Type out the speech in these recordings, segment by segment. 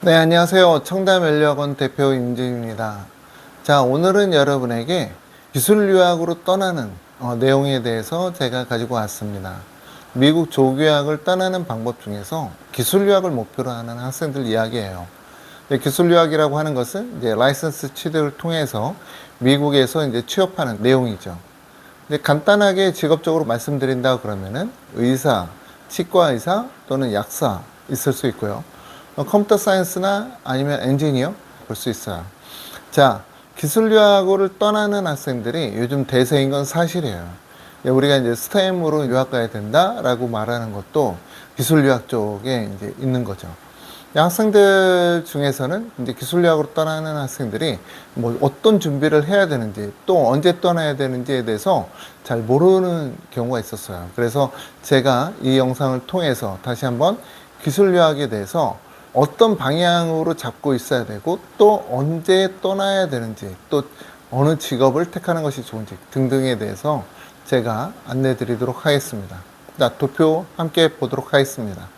네, 안녕하세요. 청담연료학원 대표 임진입니다. 자, 오늘은 여러분에게 기술 유학으로 떠나는 내용에 대해서 제가 가지고 왔습니다. 미국 조교학을 떠나는 방법 중에서 기술 유학을 목표로 하는 학생들 이야기예요. 기술 유학이라고 하는 것은 이제 라이선스 취득을 통해서 미국에서 이제 취업하는 내용이죠. 간단하게 직업적으로 말씀드린다 그러면은 의사, 치과 의사 또는 약사 있을 수 있고요. 컴퓨터 사이언스나 아니면 엔지니어 볼 수 있어요. 자, 기술 유학을 떠나는 학생들이 요즘 대세인 건 사실이에요. 우리가 이제 스템으로 유학 가야 된다라고 말하는 것도 기술 유학 쪽에 이제 있는 거죠. 학생들 중에서는 이제 기술 유학으로 떠나는 학생들이 뭐 어떤 준비를 해야 되는지 또 언제 떠나야 되는지에 대해서 잘 모르는 경우가 있었어요. 그래서 제가 이 영상을 통해서 다시 한번 기술 유학에 대해서 어떤 방향으로 잡고 있어야 되고 또 언제 떠나야 되는지 또 어느 직업을 택하는 것이 좋은지 등등에 대해서 제가 안내 드리도록 하겠습니다. 자, 도표 함께 보도록 하겠습니다.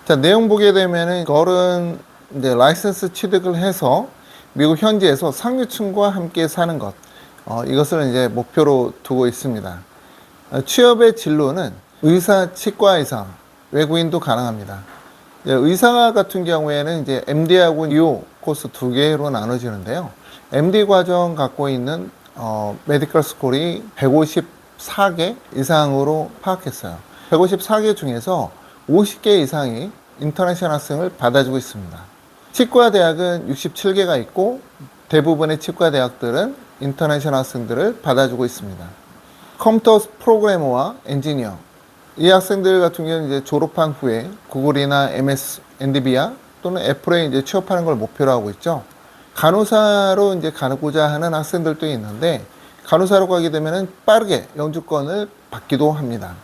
자, 내용 보게 되면은 이거는 이제 라이선스 취득을 해서 미국 현지에서 상류층과 함께 사는 것, 이것을 이제 목표로 두고 있습니다. 취업의 진로는 의사, 치과 의사, 외국인도 가능합니다. 의사 같은 경우에는 이제 MD하고 EO 코스 두 개로 나눠지는데요. MD 과정 갖고 있는 메디컬 스쿨이 154개 이상으로 파악했어요. 154개 중에서 50개 이상이 인터내셔널 학생을 받아주고 있습니다. 치과 대학은 67개가 있고 대부분의 치과 대학들은 인터내셔널 학생들을 받아주고 있습니다. 컴퓨터 프로그래머와 엔지니어, 이 학생들 같은 경우는 이제 졸업한 후에 구글이나 MS, 엔비디아 또는 애플에 이제 취업하는 걸 목표로 하고 있죠. 간호사로 이제 가고자 하는 학생들도 있는데 간호사로 가게 되면은 빠르게 영주권을 받기도 합니다.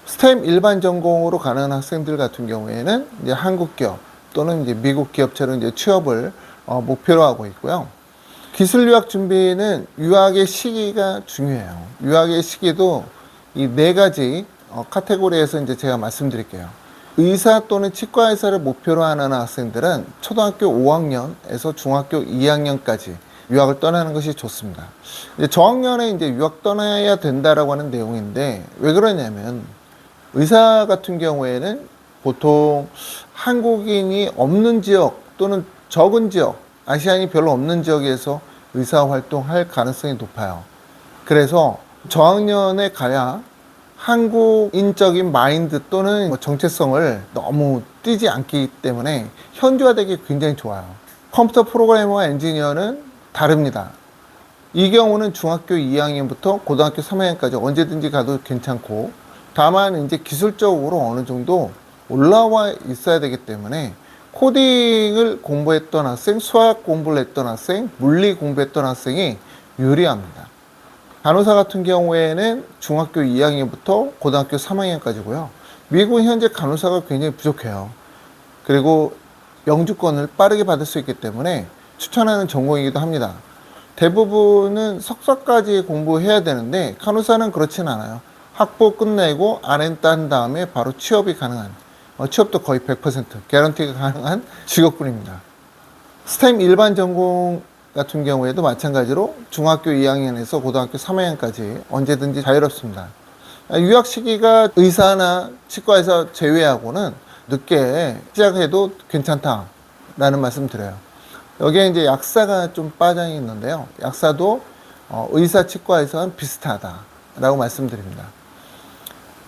스템 일반 전공으로 가는 학생들 같은 경우에는 이제 한국 기업 또는 이제 미국 기업체로 이제 취업을 목표로 하고 있고요. 기술 유학 준비는 유학의 시기가 중요해요. 유학의 시기도 이 네 가지 카테고리에서 이제 제가 말씀드릴게요. 의사 또는 치과 의사를 목표로 하는 학생들은 초등학교 5학년에서 중학교 2학년까지 유학을 떠나는 것이 좋습니다. 이제 저학년에 이제 유학 떠나야 된다라고 하는 내용인데 왜 그러냐면 의사 같은 경우에는 보통 한국인이 없는 지역 또는 적은 지역, 아시안이 별로 없는 지역에서 의사 활동할 가능성이 높아요. 그래서 저학년에 가야 한국인적인 마인드 또는 정체성을 너무 띄지 않기 때문에 현지화되기 굉장히 좋아요. 컴퓨터 프로그래머와 엔지니어는 다릅니다. 이 경우는 중학교 2학년부터 고등학교 3학년까지 언제든지 가도 괜찮고 다만 이제 기술적으로 어느 정도 올라와 있어야 되기 때문에 코딩을 공부했던 학생, 수학 공부를 했던 학생, 물리 공부했던 학생이 유리합니다. 간호사 같은 경우에는 중학교 2학년부터 고등학교 3학년까지고요. 미국은 현재 간호사가 굉장히 부족해요. 그리고 영주권을 빠르게 받을 수 있기 때문에 추천하는 전공이기도 합니다. 대부분은 석사까지 공부해야 되는데 간호사는 그렇진 않아요. 학부 끝내고 RN 딴 다음에 바로 취업이 가능한, 취업도 거의 100% 개런티가 가능한 직업군입니다. 스템 일반 전공 같은 경우에도 마찬가지로 중학교 2학년에서 고등학교 3학년까지 언제든지 자유롭습니다. 유학 시기가 의사나 치과에서 제외하고는 늦게 시작해도 괜찮다라는 말씀 드려요. 여기에 이제 약사가 좀 빠져 있는데요. 약사도 의사, 치과에서는 비슷하다라고 말씀드립니다.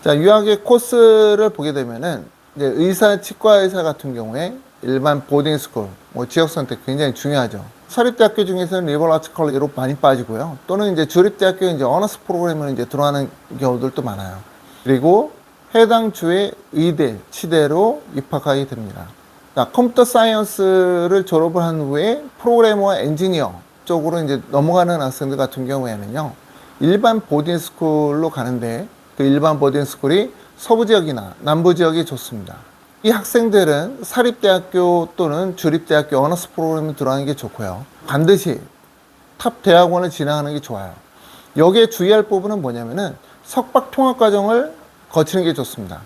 자, 유학의 코스를 보게 되면은 이제 의사, 치과 의사 같은 경우에 일반 보딩스쿨, 지역 선택 굉장히 중요하죠. 사립대학교 중에서는 리버럴 아츠 컬리지로 많이 빠지고요. 또는 이제 주립대학교에 이제 어너스 프로그램을 이제 들어가는 경우들도 많아요. 그리고 해당 주의 의대, 치대로 입학하게 됩니다. 자, 컴퓨터 사이언스를 졸업을 한 후에 프로그래머와 엔지니어 쪽으로 이제 넘어가는 학생들 같은 경우에는요, 일반 보딩스쿨로 가는데 그 일반 보딩스쿨이 서부 지역이나 남부 지역이 좋습니다. 이 학생들은 사립대학교 또는 주립대학교 어너스 프로그램에 들어가는 게 좋고요. 반드시 탑 대학원을 진학하는 게 좋아요. 여기에 주의할 부분은 뭐냐면은 석박 통합과정을 거치는 게 좋습니다.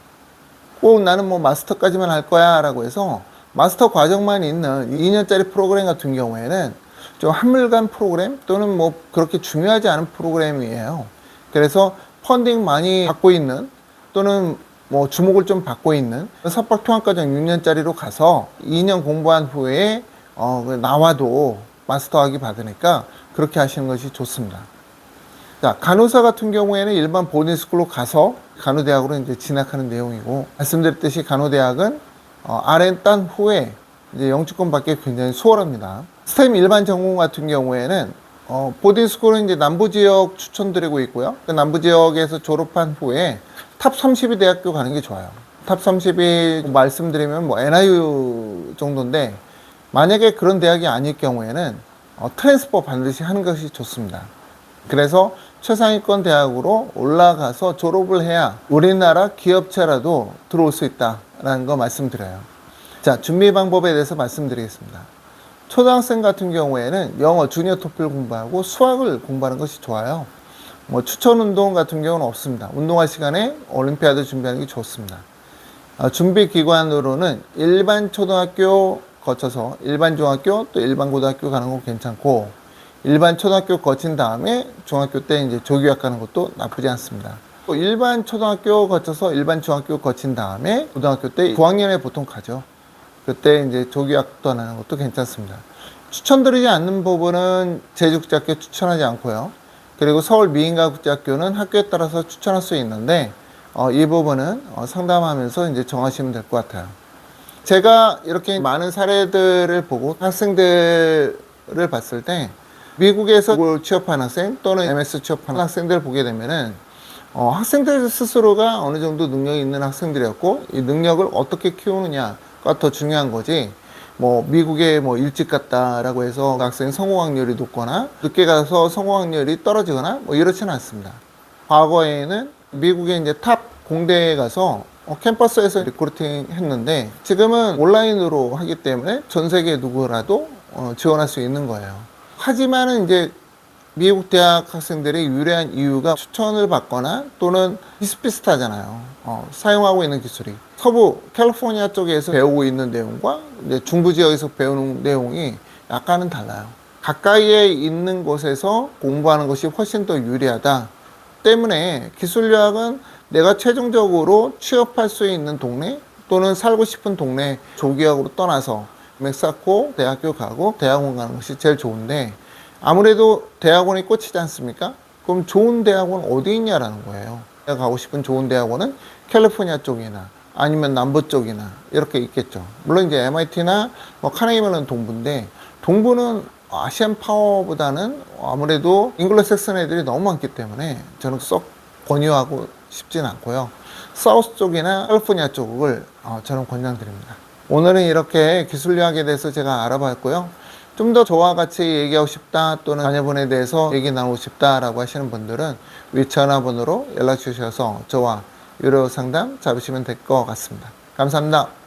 꼭 나는 뭐 마스터까지만 할 거야 라고 해서 마스터 과정만 있는 2년짜리 프로그램 같은 경우에는 좀 한물간 프로그램 또는 뭐 그렇게 중요하지 않은 프로그램이에요. 그래서 펀딩 많이 받고 있는 또는 뭐 주목을 좀 받고 있는 석박 통합과정 6년짜리로 가서 2년 공부한 후에 나와도 마스터학위 받으니까 그렇게 하시는 것이 좋습니다. 자, 간호사 같은 경우에는 일반 보딩스쿨로 가서 간호대학으로 이제 진학하는 내용이고, 말씀드렸듯이 간호대학은 RN 딴 후에 이제 영주권 받기 굉장히 수월합니다. 스템 일반 전공 같은 경우에는 보딩스쿨은 이제 남부 지역 추천드리고 있고요. 그 남부 지역에서 졸업한 후에 탑 30위 대학교 가는 게 좋아요. 탑 30위 말씀드리면 뭐 NIU 정도인데, 만약에 그런 대학이 아닐 경우에는 트랜스퍼 반드시 하는 것이 좋습니다. 그래서 최상위권 대학으로 올라가서 졸업을 해야 우리나라 기업체라도 들어올 수 있다라는 거 말씀드려요. 자, 준비 방법에 대해서 말씀드리겠습니다. 초등학생 같은 경우에는 영어 주니어 토플 공부하고 수학을 공부하는 것이 좋아요. 뭐 추천 운동 같은 경우는 없습니다. 운동할 시간에 올림피아드 준비하는 게 좋습니다. 준비 기관으로는 일반 초등학교 거쳐서 일반 중학교 또 일반 고등학교 가는 거 괜찮고, 일반 초등학교 거친 다음에 중학교 때 이제 조교학 가는 것도 나쁘지 않습니다. 또 일반 초등학교 거쳐서 일반 중학교 거친 다음에 고등학교 때 9학년에 보통 가죠. 그때 이제 조교학 떠나는 것도 괜찮습니다. 추천드리지 않는 부분은 제주국제학교 추천하지 않고요. 그리고 서울 미인가국제학교는 학교에 따라서 추천할 수 있는데 이 부분은 상담하면서 이제 정하시면 될 것 같아요. 제가 이렇게 많은 사례들을 보고 학생들을 봤을 때 미국에서 취업한 학생 또는 MS 취업한 학생들을 보게 되면은 학생들 스스로가 어느 정도 능력이 있는 학생들이었고, 이 능력을 어떻게 키우느냐가 더 중요한 거지, 뭐 미국에 뭐 일찍 갔다라고 해서 학생 성공 확률이 높거나 늦게 가서 성공 확률이 떨어지거나 뭐 이렇지는 않습니다. 과거에는 미국의 이제 탑 공대에 가서 캠퍼스에서 리크루팅 했는데, 지금은 온라인으로 하기 때문에 전 세계 누구라도 지원할 수 있는 거예요. 하지만은 이제 미국 대학 학생들이 유리한 이유가 추천을 받거나 또는 비슷비슷하잖아요. 사용하고 있는 기술이. 서부 캘리포니아 쪽에서 배우고 있는 내용과 이제 중부 지역에서 배우는 내용이 약간은 달라요. 가까이에 있는 곳에서 공부하는 것이 훨씬 더 유리하다 때문에 기술유학은 내가 최종적으로 취업할 수 있는 동네 또는 살고 싶은 동네 조기학으로 떠나서 맥 쌓고 대학교 가고 대학원 가는 것이 제일 좋은데, 아무래도 대학원이 꽂히지 않습니까? 그럼 좋은 대학원 어디 있냐라는 거예요. 내가 가고 싶은 좋은 대학원은 캘리포니아 쪽이나 아니면 남부 쪽이나 이렇게 있겠죠. 물론 이제 MIT나 뭐 카네기 멜론 동부인데, 동부는 아시안 파워보다는 아무래도 잉글로색슨 애들이 너무 많기 때문에 저는 썩 권유하고 싶진 않고요. 사우스 쪽이나 캘리포니아 쪽을 저는 권장드립니다. 오늘은 이렇게 기술유학에 대해서 제가 알아봤고요. 좀 더 저와 같이 얘기하고 싶다 또는 자녀분에 대해서 얘기 나누고 싶다라고 하시는 분들은 위 전화번호로 연락 주셔서 저와 유료 상담 잡으시면 될 것 같습니다. 감사합니다.